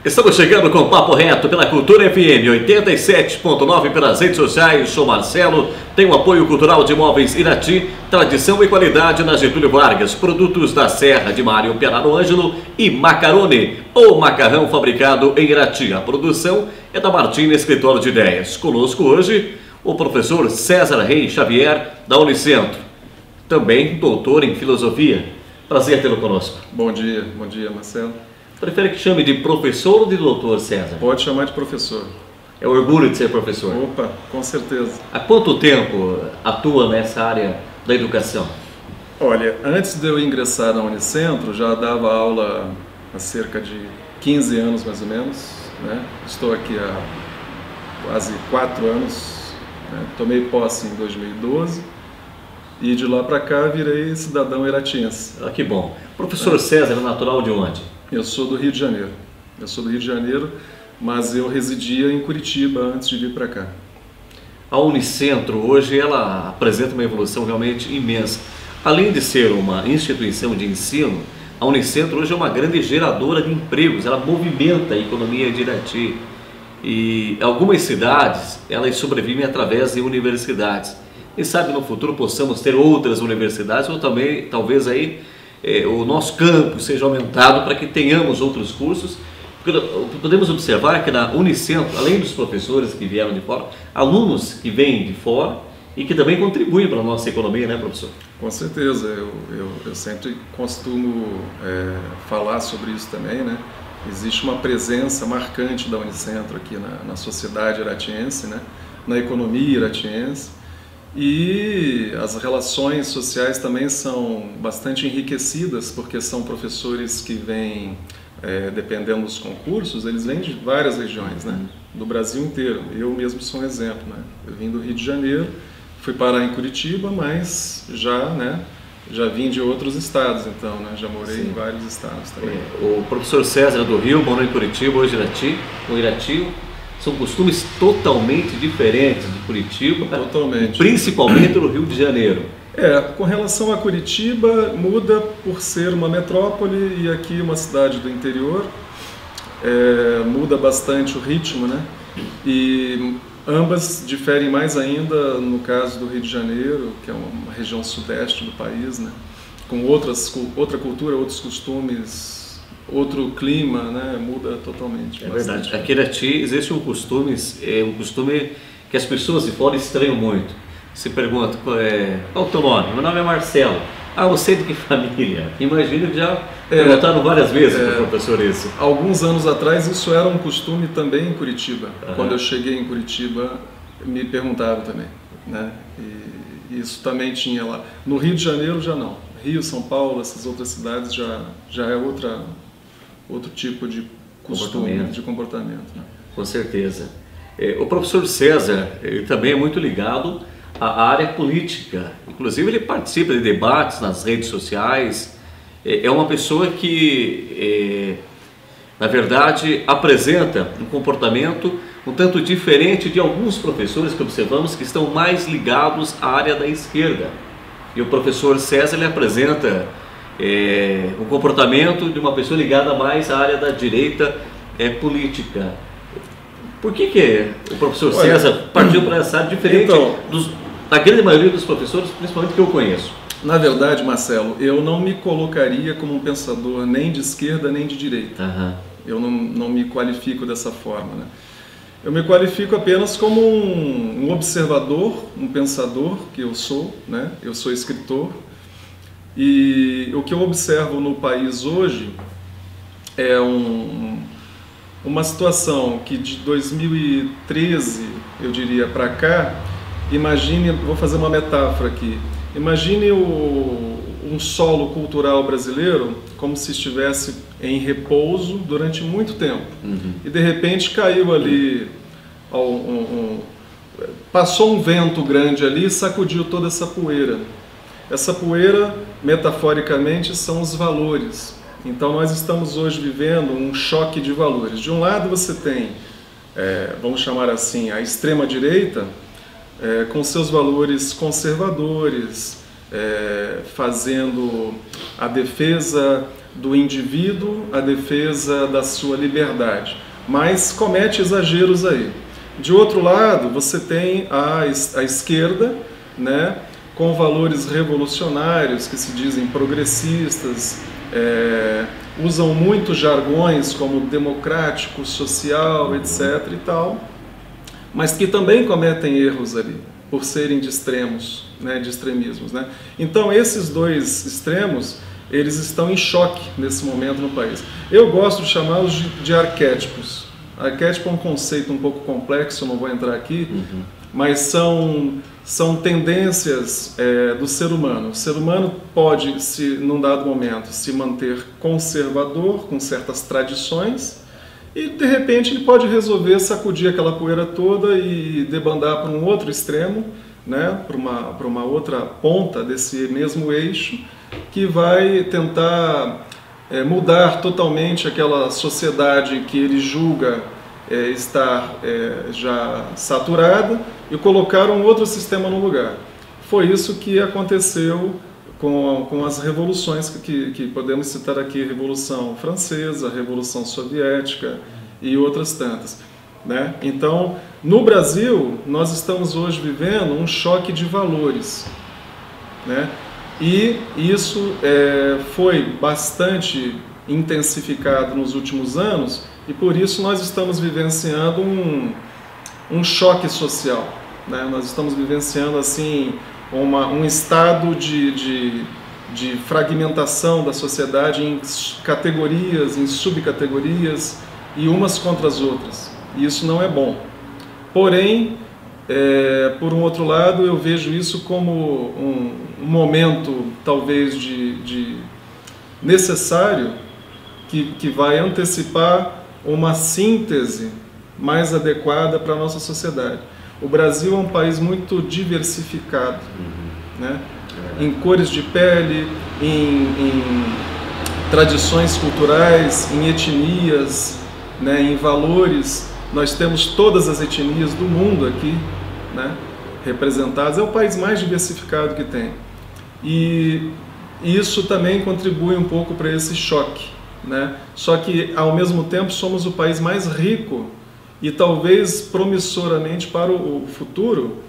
Estamos chegando com o Papo Reto pela Cultura FM 87.9 pelas redes sociais. Sou Marcelo, tenho o apoio cultural de Móveis Irati, tradição e qualidade na Getúlio Vargas, produtos da Serra de Mário Pianaro Ângelo e Macarone, ou macarrão fabricado em Irati. A produção é da Martina Escritório de Ideias. Conosco hoje o professor César Rei Xavier, da Unicentro, também doutor em filosofia. Prazer tê-lo conosco. Bom dia Marcelo. Prefere que chame de professor ou de doutor, César? Pode chamar de professor. É orgulho de ser professor. Opa, com certeza. Há quanto tempo atua nessa área da educação? Olha, antes de eu ingressar na Unicentro, já dava aula há cerca de 15 anos mais ou menos, né? Estou aqui há quase 4 anos, né? Tomei posse em 2012 e de lá para cá virei cidadão iratiense. Ah, que bom. Professor César é natural de onde? Eu sou do Rio de Janeiro. Mas eu residia em Curitiba antes de vir para cá. A Unicentro hoje ela apresenta uma evolução realmente imensa. Além de ser uma instituição de ensino, a Unicentro hoje é uma grande geradora de empregos. Ela movimenta a economia de Irati. E algumas cidades elas sobrevivem através de universidades. Quem sabe no futuro possamos ter outras universidades ou também talvez aí o nosso campus seja aumentado para que tenhamos outros cursos. Porque podemos observar que na Unicentro, além dos professores que vieram de fora, alunos que vêm de fora e que também contribuem para a nossa economia, né, professor? Com certeza, eu sempre costumo falar sobre isso também, né? Existe uma presença marcante da Unicentro aqui na sociedade iratiense, né? Na economia iratiense. E as relações sociais também são bastante enriquecidas, porque são professores que vêm, dependendo dos concursos, eles vêm de várias regiões, né? Do Brasil inteiro. Eu mesmo sou um exemplo, né? Eu vim do Rio de Janeiro, fui parar em Curitiba, mas já vim de outros estados, então, né? Já morei em vários estados também. O professor César do Rio, morou em Curitiba, hoje Irati. São costumes totalmente diferentes de Curitiba, totalmente. Principalmente no Rio de Janeiro. Com relação a Curitiba, muda por ser uma metrópole e aqui uma cidade do interior. Muda bastante o ritmo, né? E ambas diferem mais ainda no caso do Rio de Janeiro, que é uma região sudeste do país, né? Com outra cultura, outros costumes, outro clima, né? Muda totalmente. É verdade. Aqui em Irati existe um costume que as pessoas de fora estranham muito. Se pergunta, qual é o teu nome? Meu nome é Marcelo. Ah, você é de que família? Imagino que já perguntaram várias vezes para o professor isso. Alguns anos atrás isso era um costume também em Curitiba. Quando eu cheguei em Curitiba, me perguntaram também, né? E isso também tinha lá. No Rio de Janeiro já não. Rio, São Paulo, essas outras cidades já é outro tipo de costume, de comportamento. Né? Com certeza. O professor César, ele também é muito ligado à área política. Inclusive ele participa de debates nas redes sociais. É uma pessoa que, na verdade, apresenta um comportamento um tanto diferente de alguns professores que observamos que estão mais ligados à área da esquerda. E o professor César ele apresenta o comportamento de uma pessoa ligada mais à área da direita política. Por que o professor César partiu para essa área diferente da grande maioria dos professores, principalmente que eu conheço? Na verdade, Marcelo, eu não me colocaria como um pensador nem de esquerda nem de direita. Eu não me qualifico dessa forma, né? Eu me qualifico apenas como um observador, um pensador, que eu sou, né? Eu sou escritor. E o que eu observo no país hoje é uma situação que de 2013, eu diria, para cá, vou fazer uma metáfora aqui, imagine um solo cultural brasileiro como se estivesse em repouso durante muito tempo. E de repente caiu ali, passou um vento grande ali e sacudiu toda essa poeira. Essa poeira, metaforicamente, são os valores. Então nós estamos hoje vivendo um choque de valores. De um lado você tem, vamos chamar assim, a extrema-direita, com seus valores conservadores, fazendo a defesa do indivíduo, a defesa da sua liberdade, mas comete exageros aí. De outro lado, você tem a esquerda, né, com valores revolucionários, que se dizem progressistas, usam muitos jargões como democrático, social, etc. e tal, mas que também cometem erros ali, por serem de extremos, né, de extremismos, né? Então esses dois extremos, eles estão em choque nesse momento no país. Eu gosto de chamá-los de arquétipos. Arquétipo é um conceito um pouco complexo, não vou entrar aqui, mas são tendências do ser humano. O ser humano pode, num dado momento, se manter conservador, com certas tradições, e de repente ele pode resolver sacudir aquela poeira toda e debandar para um outro extremo, né, para uma outra ponta desse mesmo eixo, que vai tentar mudar totalmente aquela sociedade que ele julga estar já saturada e colocar um outro sistema no lugar. Foi isso que aconteceu com as revoluções que podemos citar aqui: a Revolução Francesa, a Revolução Soviética e outras tantas, né? Então, no Brasil, nós estamos hoje vivendo um choque de valores, né? E isso foi bastante intensificado nos últimos anos, e por isso nós estamos vivenciando um choque social, né? Nós estamos vivenciando assim um estado de fragmentação da sociedade em categorias, em subcategorias, e umas contra as outras. E isso não é bom. Porém, por um outro lado, eu vejo isso como um momento, talvez, de necessário, que vai antecipar uma síntese mais adequada para a nossa sociedade. O Brasil é um país muito diversificado, né? Em cores de pele, em tradições culturais, em etnias, né? Em valores. Nós temos todas as etnias do mundo aqui, né, representadas. É o país mais diversificado que tem. E isso também contribui um pouco para esse choque, né? Só que, ao mesmo tempo, somos o país mais rico e talvez promissoramente para o futuro.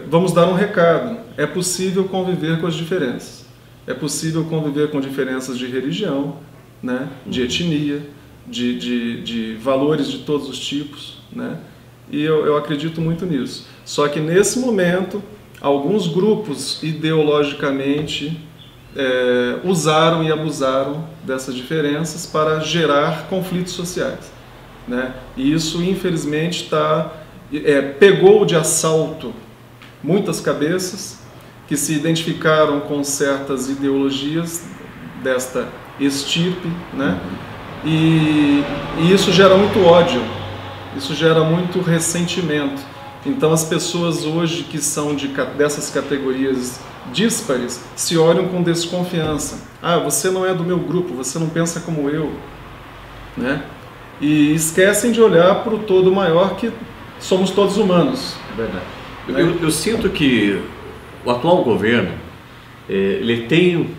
Vamos dar um recado: é possível conviver com as diferenças. É possível conviver com diferenças de religião, né, de etnia, de valores de todos os tipos, né? E eu acredito muito nisso. Só que nesse momento, alguns grupos ideologicamente usaram e abusaram dessas diferenças para gerar conflitos sociais, né? E isso, infelizmente, pegou de assalto muitas cabeças que se identificaram com certas ideologias desta estirpe, né? E isso gera muito ódio, isso gera muito ressentimento. Então as pessoas hoje que são dessas categorias díspares se olham com desconfiança. Ah, você não é do meu grupo, você não pensa como eu, né? E esquecem de olhar para o todo maior, que somos todos humanos. É verdade. Né? Eu sinto que o atual governo, ele tem,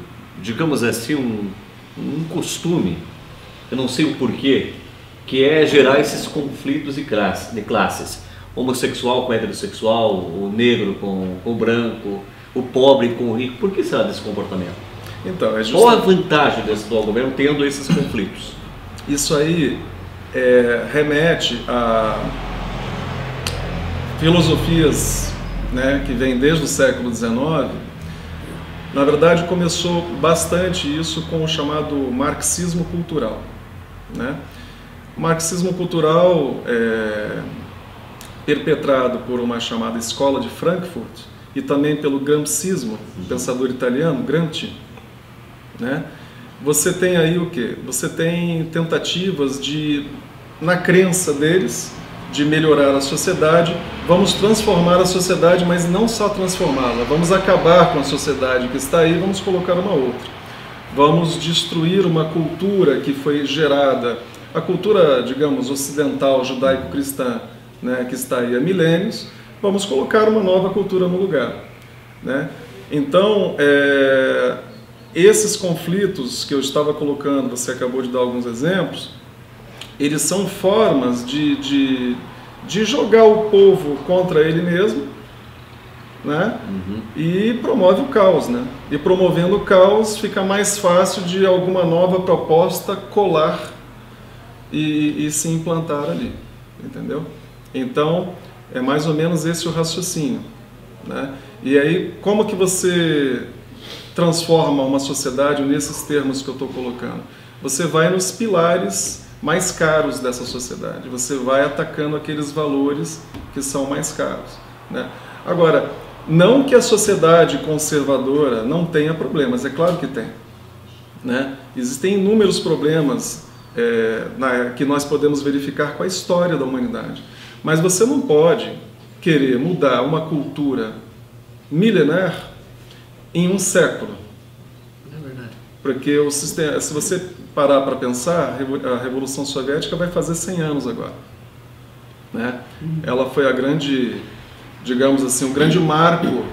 digamos assim, um costume, eu não sei o porquê, que é gerar esses conflitos de classes. Homossexual com heterossexual, o negro com o branco, o pobre com o rico. Por que será desse comportamento? Então, qual a vantagem desse atual governo tendo esses conflitos? Isso aí remete a filosofias, né, que vêm desde o século XIX. Na verdade, começou bastante isso com o chamado marxismo cultural, né? O marxismo cultural perpetrado por uma chamada Escola de Frankfurt e também pelo gramscismo, pensador italiano, Gramsci, né? Você tem aí o quê? Você tem tentativas na crença deles, de melhorar a sociedade. Vamos transformar a sociedade, mas não só transformá-la, vamos acabar com a sociedade que está aí, vamos colocar uma outra. Vamos destruir uma cultura que foi gerada, a cultura, digamos, ocidental, judaico-cristã, né, que está aí há milênios. Vamos colocar uma nova cultura no lugar, né? Então, esses conflitos que eu estava colocando, você acabou de dar alguns exemplos, eles são formas de jogar o povo contra ele mesmo, né? E promove o caos, né? E promovendo o caos fica mais fácil de alguma nova proposta colar e se implantar ali, entendeu? Então, é mais ou menos esse o raciocínio, né? E aí, como que você transforma uma sociedade nesses termos que eu estou colocando? Você vai nos pilares mais caros dessa sociedade, você vai atacando aqueles valores que são mais caros, né? Agora, não que a sociedade conservadora não tenha problemas, é claro que tem, né? Existem inúmeros problemas que nós podemos verificar com a história da humanidade, mas você não pode querer mudar uma cultura milenar em um século. É verdade. Porque o sistema, se você parar para pensar, a Revolução Soviética vai fazer 100 anos agora, né? Ela foi a grande, digamos assim, um grande marco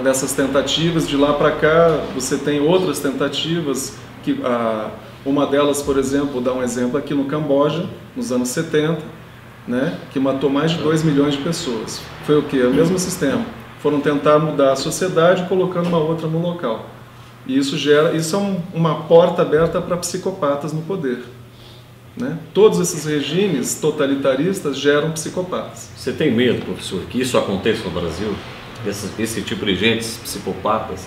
dessas tentativas. De lá para cá, você tem outras tentativas, que uma delas, por exemplo, vou dar um exemplo aqui no Camboja, nos anos 70, né, que matou mais de 2 milhões de pessoas. Foi o quê? O mesmo sistema. Foram tentar mudar a sociedade colocando uma outra no local. E isso é uma porta aberta para psicopatas no poder, né? Todos esses regimes totalitaristas geram psicopatas. Você tem medo, professor, que isso aconteça no Brasil? Esse tipo de gente, psicopatas,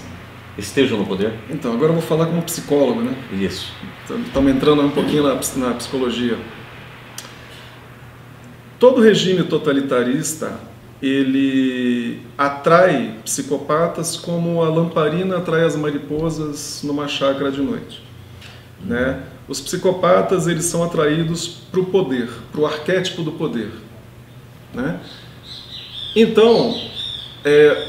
estejam no poder? Então, agora eu vou falar como psicólogo, né? Isso. Estamos entrando um pouquinho na psicologia. Todo regime totalitarista, ele atrai psicopatas como a lamparina atrai as mariposas numa chácara de noite, né? Os psicopatas, eles são atraídos para o poder, para o arquétipo do poder, né? Então,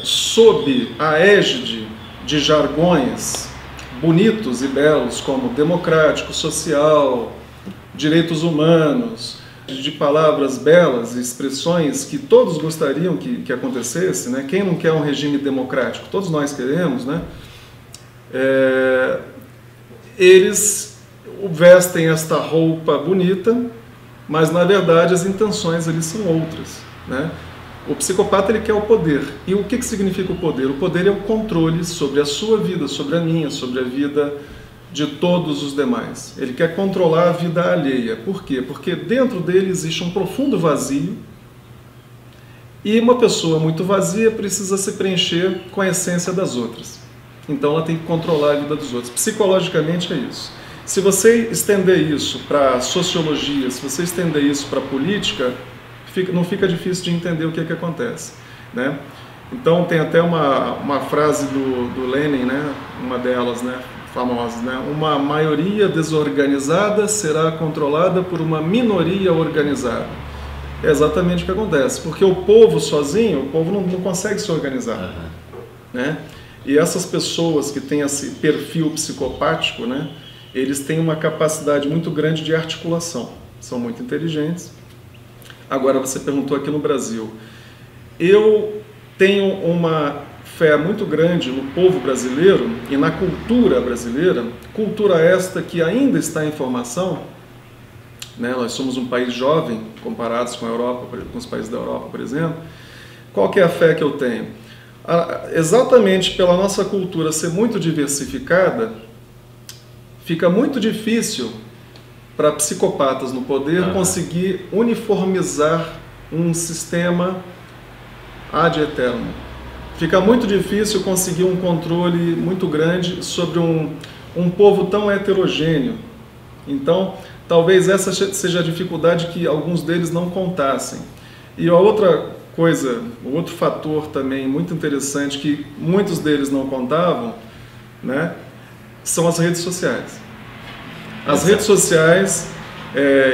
sob a égide de jargões bonitos e belos como democrático, social, direitos humanos, de palavras belas e expressões que todos gostariam que acontecesse, né? Quem não quer um regime democrático? Todos nós queremos, né? Eles vestem esta roupa bonita, mas na verdade as intenções ali são outras, né? O psicopata, ele quer o poder. E o que significa o poder? O poder é o controle sobre a sua vida, sobre a minha, sobre a vida de todos os demais. Ele quer controlar a vida alheia. Por quê? Porque dentro dele existe um profundo vazio, e uma pessoa muito vazia precisa se preencher com a essência das outras. Então ela tem que controlar a vida dos outros. Psicologicamente é isso. Se você estender isso para a sociologia, se você estender isso para a política, não fica difícil de entender o que acontece, né? Então tem até uma frase do Lenin, né? Uma delas, né? Famosas, né? Uma maioria desorganizada será controlada por uma minoria organizada. É exatamente o que acontece, porque o povo sozinho, o povo não consegue se organizar, né? E essas pessoas que têm esse perfil psicopático, né? Eles têm uma capacidade muito grande de articulação, são muito inteligentes. Agora, você perguntou aqui no Brasil. Eu tenho uma fé muito grande no povo brasileiro e na cultura brasileira, cultura esta que ainda está em formação, né? Nós somos um país jovem, comparados com a Europa, com os países da Europa, por exemplo. Qual que é a fé que eu tenho? Exatamente pela nossa cultura ser muito diversificada, fica muito difícil para psicopatas no poder conseguir uniformizar um sistema ad eternum. Fica muito difícil conseguir um controle muito grande sobre um povo tão heterogêneo. Então, talvez essa seja a dificuldade que alguns deles não contassem. E a outra coisa, o outro fator também muito interessante que muitos deles não contavam, né, são as redes sociais. As redes sociais,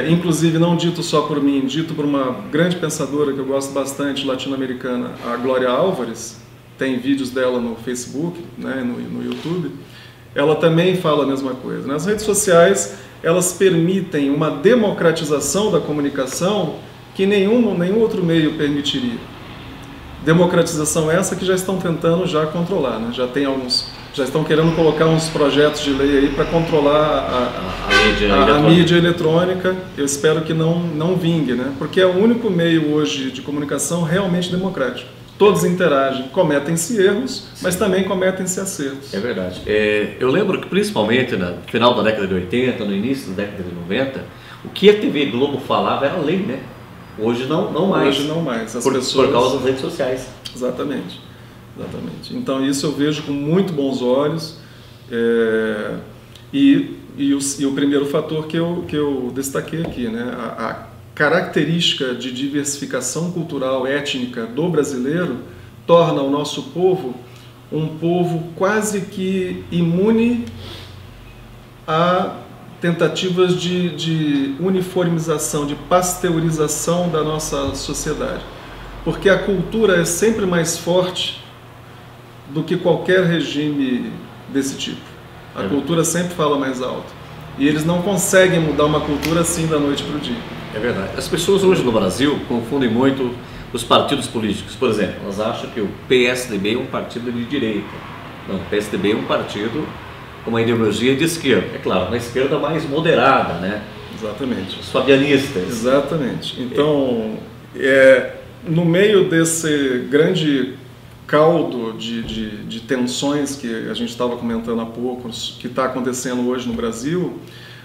inclusive não dito só por mim, dito por uma grande pensadora que eu gosto bastante, latino-americana, a Glória Álvares, tem vídeos dela no Facebook, né, no YouTube, ela também fala a mesma coisa, né? As redes sociais, elas permitem uma democratização da comunicação que nenhum outro meio permitiria. Democratização essa que já estão tentando já controlar, né? Já estão querendo colocar uns projetos de lei aí para controlar a mídia eletrônica. Eu espero que não vingue, né? Porque é o único meio hoje de comunicação realmente democrático. Todos interagem, cometem-se erros, mas também cometem-se acertos. É verdade. Eu lembro que principalmente no final da década de 80, no início da década de 90, o que a TV Globo falava era lei, né? Hoje não mais. Hoje não mais. Por causa das redes sociais. Exatamente. Exatamente. Então isso eu vejo com muito bons olhos. O primeiro fator que eu destaquei aqui, né? A característica de diversificação cultural étnica do brasileiro torna o nosso povo um povo quase que imune a tentativas de uniformização, de pasteurização da nossa sociedade. Porque a cultura é sempre mais forte do que qualquer regime desse tipo. A cultura sempre fala mais alto. E eles não conseguem mudar uma cultura assim da noite para o dia. É verdade. As pessoas hoje no Brasil confundem muito os partidos políticos. Por exemplo, elas acham que o PSDB é um partido de direita. Não, o PSDB é um partido com uma ideologia de esquerda. É claro, uma esquerda mais moderada, né? Exatamente. Os fabianistas. Exatamente. Então, no meio desse grande caldo de tensões que a gente estava comentando há pouco, que está acontecendo hoje no Brasil,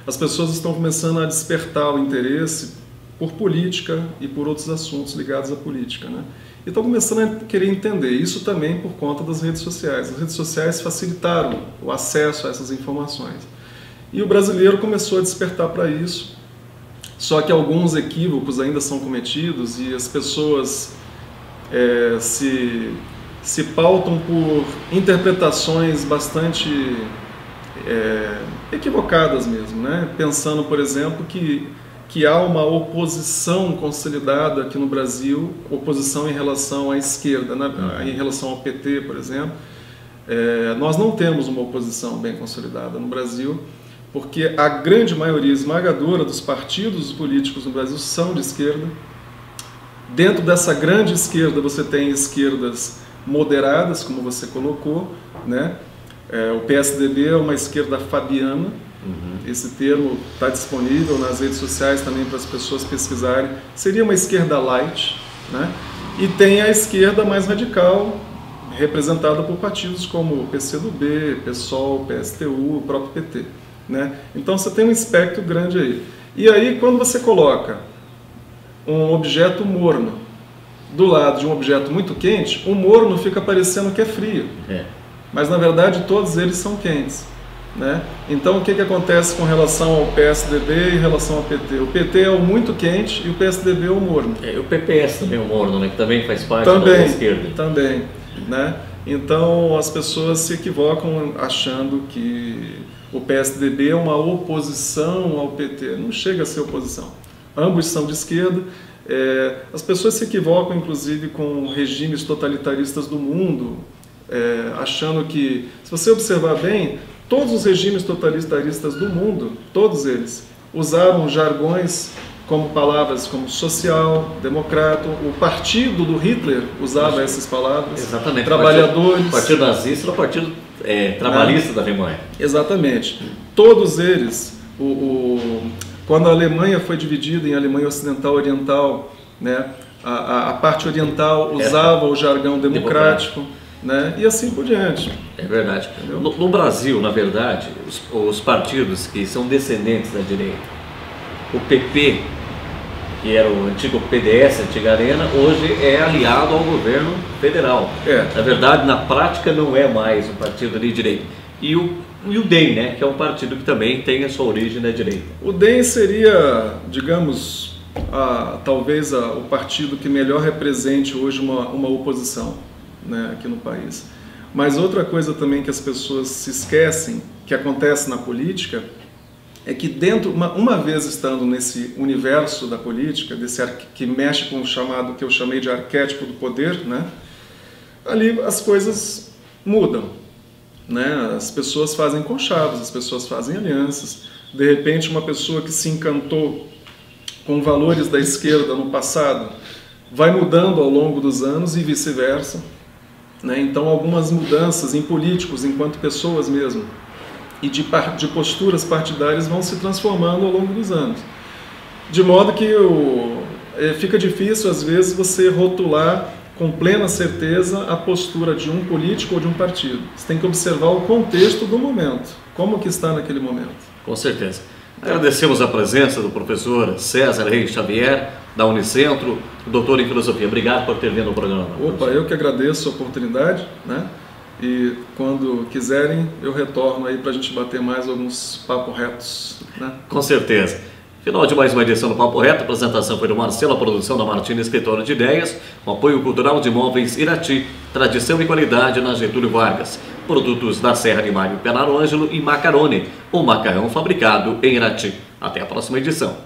as pessoas estão começando a despertar o interesse por política e por outros assuntos ligados à política, né? E estão começando a querer entender isso também por conta das redes sociais. As redes sociais facilitaram o acesso a essas informações. E o brasileiro começou a despertar para isso, só que alguns equívocos ainda são cometidos e as pessoas se pautam por interpretações bastante equivocadas mesmo, né? Pensando, por exemplo, que há uma oposição consolidada aqui no Brasil, oposição em relação à esquerda, né? Em relação ao PT, por exemplo. Nós não temos uma oposição bem consolidada no Brasil, porque a grande maioria esmagadora dos partidos políticos no Brasil são de esquerda. Dentro dessa grande esquerda você tem esquerdas moderadas, como você colocou, né? O PSDB é uma esquerda fabiana. Esse termo está disponível nas redes sociais também para as pessoas pesquisarem. Seria uma esquerda light, né? E tem a esquerda mais radical, representada por partidos como o PCdoB, PSOL, PSTU, o próprio PT, né? Então você tem um espectro grande aí. E aí quando você coloca um objeto morno do lado de um objeto muito quente, o morno fica parecendo que é frio. Mas na verdade todos eles são quentes, né? Então o que acontece com relação ao PSDB e em relação ao PT? O PT é o muito quente e o PSDB é o morno. O PPS também é o morno, né? Que também faz parte da esquerda. Também, né? Então as pessoas se equivocam achando que o PSDB é uma oposição ao PT. Não chega a ser oposição. Ambos são de esquerda. As pessoas se equivocam inclusive com regimes totalitaristas do mundo, achando que, se você observar bem, todos os regimes totalitaristas do mundo, todos eles, usaram jargões como palavras como social, democrata. O partido do Hitler usava essas palavras. Exatamente. Trabalhadores. O partido nazista era o partido trabalhista da Alemanha. Exatamente. Todos eles, quando a Alemanha foi dividida em Alemanha Ocidental e Oriental, né, a parte oriental usava o jargão democrático. Né? E assim por diante. É verdade. No Brasil, na verdade, os partidos que são descendentes da direita, o PP, que era o antigo PDS, a antiga Arena, hoje é aliado ao governo federal. Na verdade, na prática, não é mais um partido de direita. E o DEM, né, que é um partido que também tem a sua origem na direita. O DEM seria, digamos, talvez o partido que melhor represente hoje uma oposição, né, aqui no país. Mas outra coisa também que as pessoas se esquecem, que acontece na política, é que uma vez estando nesse universo da política, que mexe com o chamado, que eu chamei de arquétipo do poder, né, ali as coisas mudam, né? As pessoas fazem conchavos, as pessoas fazem alianças. De repente uma pessoa que se encantou com valores da esquerda no passado, vai mudando ao longo dos anos e vice-versa, né? Então algumas mudanças em políticos, enquanto pessoas mesmo, e de posturas partidárias vão se transformando ao longo dos anos. De modo que fica difícil, às vezes, você rotular com plena certeza a postura de um político ou de um partido. Você tem que observar o contexto do momento, como que está naquele momento. Com certeza. Agradecemos a presença do professor César Reis Xavier, da Unicentro, doutor em filosofia. Obrigado por ter vindo ao programa. Opa, eu que agradeço a oportunidade, né? E quando quiserem, eu retorno aí para a gente bater mais alguns papos retos, né? Com certeza. Final de mais uma edição do Papo Reto. A apresentação foi do Marcelo, a produção da Martina, escritório de ideias, o apoio cultural de Imóveis Irati, tradição e qualidade na Getúlio Vargas. Produtos da Serra de Mário Penarôngelo e Macarone, o macarrão fabricado em Irati. Até a próxima edição.